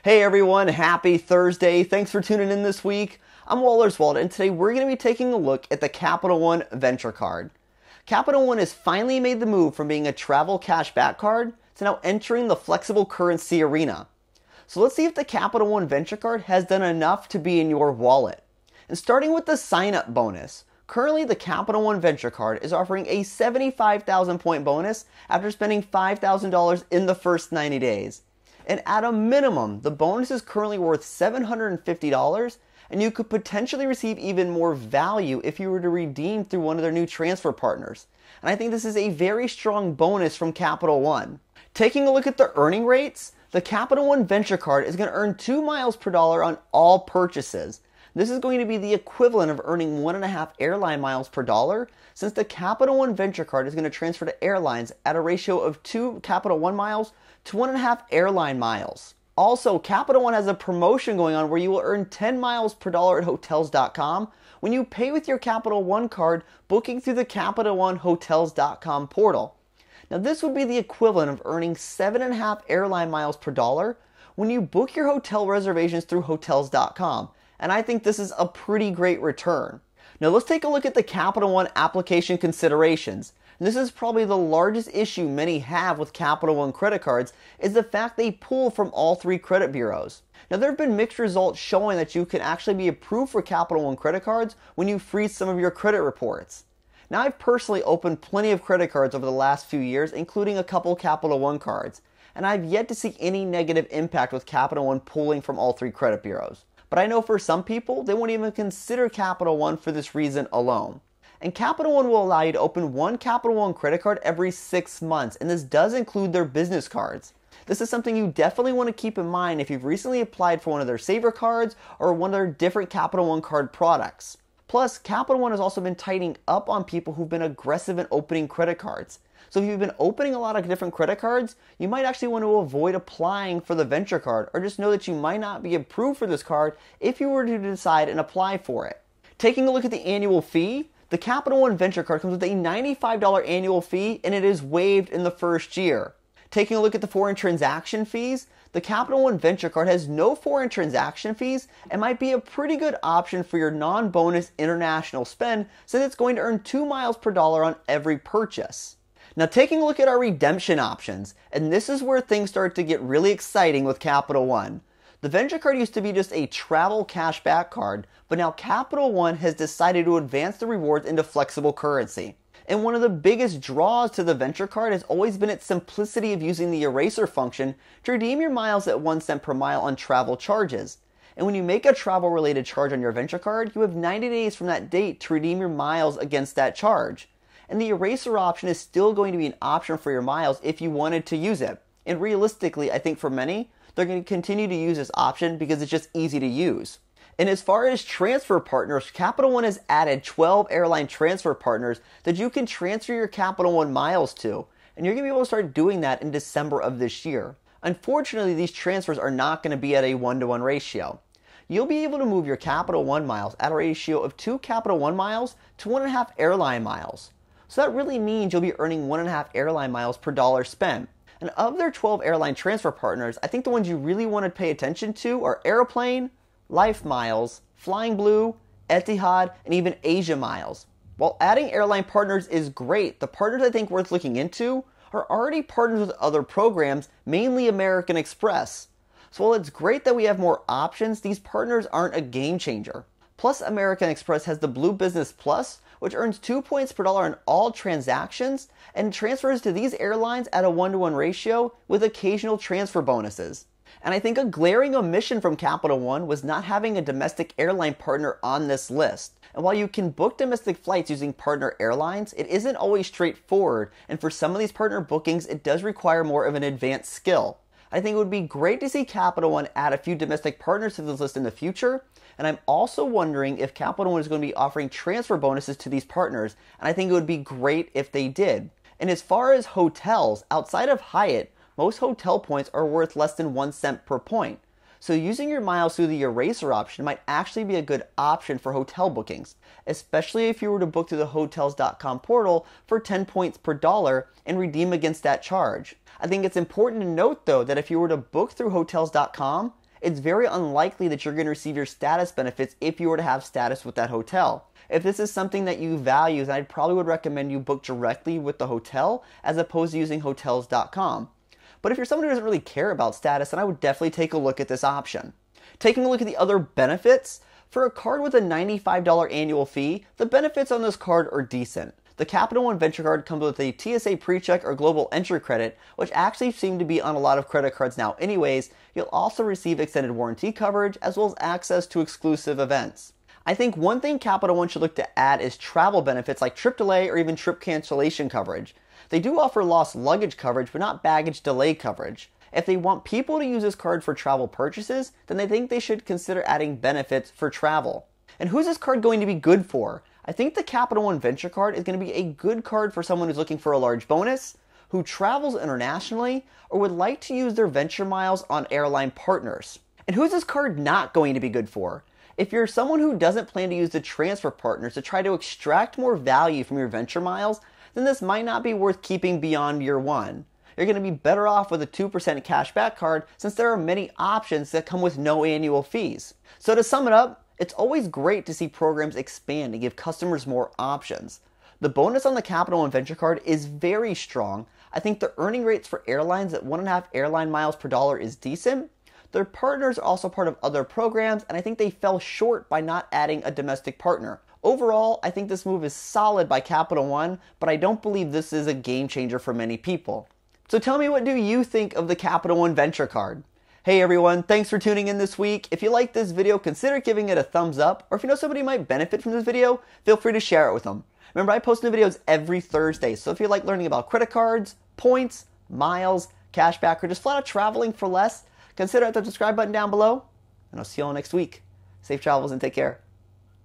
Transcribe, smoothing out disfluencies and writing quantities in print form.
Hey everyone, happy Thursday. Thanks for tuning in this week. I'm Waller's Wallet, and today we're going to be taking a look at the Capital One Venture Card. Capital One has finally made the move from being a travel cashback card to now entering the flexible currency arena. So let's see if the Capital One Venture Card has done enough to be in your wallet. And starting with the sign-up bonus, currently the Capital One Venture Card is offering a 75,000 point bonus after spending $5,000 in the first 90 days. And at a minimum, the bonus is currently worth $750, and you could potentially receive even more value if you were to redeem through one of their new transfer partners. And I think this is a very strong bonus from Capital One. Taking a look at the earning rates, the Capital One Venture Card is going to earn 2 miles per dollar on all purchases. This is going to be the equivalent of earning 1.5 airline miles per dollar, since the Capital One Venture Card is going to transfer to airlines at a ratio of 2 Capital One miles to 1.5 airline miles. Also, Capital One has a promotion going on where you will earn 10 miles per dollar at Hotels.com when you pay with your Capital One card booking through the Capital One Hotels.com portal. Now, this would be the equivalent of earning 7.5 airline miles per dollar when you book your hotel reservations through Hotels.com. And I think this is a pretty great return. Now let's take a look at the Capital One application considerations. And this is probably the largest issue many have with Capital One credit cards, is the fact they pull from all 3 credit bureaus. Now there have been mixed results showing that you can actually be approved for Capital One credit cards when you freeze some of your credit reports. Now I've personally opened plenty of credit cards over the last few years, including a couple Capital One cards, and I've yet to see any negative impact with Capital One pulling from all 3 credit bureaus. But I know for some people, they won't even consider Capital One for this reason alone. And Capital One will allow you to open one Capital One credit card every 6 months, and this does include their business cards. This is something you definitely want to keep in mind if you've recently applied for one of their Saver cards or one of their different Capital One card products. Plus, Capital One has also been tightening up on people who've been aggressive in opening credit cards. So if you've been opening a lot of different credit cards, you might actually want to avoid applying for the Venture Card, or just know that you might not be approved for this card if you were to decide and apply for it. Taking a look at the annual fee, the Capital One Venture Card comes with a $95 annual fee, and it is waived in the first year. Taking a look at the foreign transaction fees, the Capital One Venture Card has no foreign transaction fees and might be a pretty good option for your non-bonus international spend, since it's going to earn 2 miles per dollar on every purchase. Now taking a look at our redemption options, and this is where things start to get really exciting with Capital One. The Venture Card used to be just a travel cashback card, but now Capital One has decided to advance the rewards into flexible currency. And one of the biggest draws to the Venture Card has always been its simplicity of using the eraser function to redeem your miles at 1 cent per mile on travel charges. And when you make a travel related charge on your Venture Card, you have 90 days from that date to redeem your miles against that charge. And the eraser option is still going to be an option for your miles if you wanted to use it. And realistically, I think for many, they're going to continue to use this option because it's just easy to use. And as far as transfer partners, Capital One has added 12 airline transfer partners that you can transfer your Capital One miles to. And you're going to be able to start doing that in December of this year. Unfortunately, these transfers are not going to be at a 1-to-1 ratio. You'll be able to move your Capital One miles at a ratio of 2 Capital One miles to 1.5 airline miles. So that really means you'll be earning 1.5 airline miles per dollar spent. And of their 12 airline transfer partners, I think the ones you really want to pay attention to are Airplane, Life Miles, Flying Blue, Etihad, and even Asia Miles. While adding Airline Partners is great, the partners I think worth looking into are already partners with other programs, mainly American Express. So while it's great that we have more options, these partners aren't a game changer. Plus, American Express has the Blue Business Plus, which earns 2 points per dollar on all transactions and transfers to these airlines at a 1-to-1 ratio with occasional transfer bonuses. And I think a glaring omission from Capital One was not having a domestic airline partner on this list. And while you can book domestic flights using partner airlines, it isn't always straightforward, and for some of these partner bookings, it does require more of an advanced skill. I think it would be great to see Capital One add a few domestic partners to this list in the future, and I'm also wondering if Capital One is going to be offering transfer bonuses to these partners, and I think it would be great if they did. And as far as hotels, outside of Hyatt, most hotel points are worth less than 1 cent per point. So using your miles through the eraser option might actually be a good option for hotel bookings, especially if you were to book through the Hotels.com portal for 10 points per dollar and redeem against that charge. I think it's important to note though that if you were to book through Hotels.com, it's very unlikely that you're going to receive your status benefits if you were to have status with that hotel. If this is something that you value, then I probably would recommend you book directly with the hotel as opposed to using hotels.com. But if you're someone who doesn't really care about status, then I would definitely take a look at this option. Taking a look at the other benefits, for a card with a $95 annual fee, the benefits on this card are decent. The Capital One Venture Card comes with a TSA PreCheck or Global Entry credit, which actually seem to be on a lot of credit cards now anyways. You'll also receive extended warranty coverage as well as access to exclusive events. I think one thing Capital One should look to add is travel benefits like trip delay or even trip cancellation coverage. They do offer lost luggage coverage, but not baggage delay coverage. If they want people to use this card for travel purchases, then they think they should consider adding benefits for travel. And who's this card going to be good for? I think the Capital One Venture Card is going to be a good card for someone who's looking for a large bonus, who travels internationally, or would like to use their venture miles on Airline Partners. And who's this card not going to be good for? If you're someone who doesn't plan to use the transfer partners to try to extract more value from your venture miles, then this might not be worth keeping beyond year one. You're going to be better off with a 2% cashback card since there are many options that come with no annual fees. So to sum it up, it's always great to see programs expand and give customers more options. The bonus on the Capital One Venture Card is very strong. I think the earning rates for airlines at 1.5 airline miles per dollar is decent. Their partners are also part of other programs, and I think they fell short by not adding a domestic partner. Overall, I think this move is solid by Capital One, but I don't believe this is a game changer for many people. So tell me, what do you think of the Capital One Venture Card? Hey everyone, thanks for tuning in this week. If you like this video, consider giving it a thumbs up, or if you know somebody might benefit from this video, feel free to share it with them. Remember, I post new videos every Thursday, so if you like learning about credit cards, points, miles, cashback, or just flat out traveling for less, consider the subscribe button down below, and I'll see you all next week. Safe travels and take care.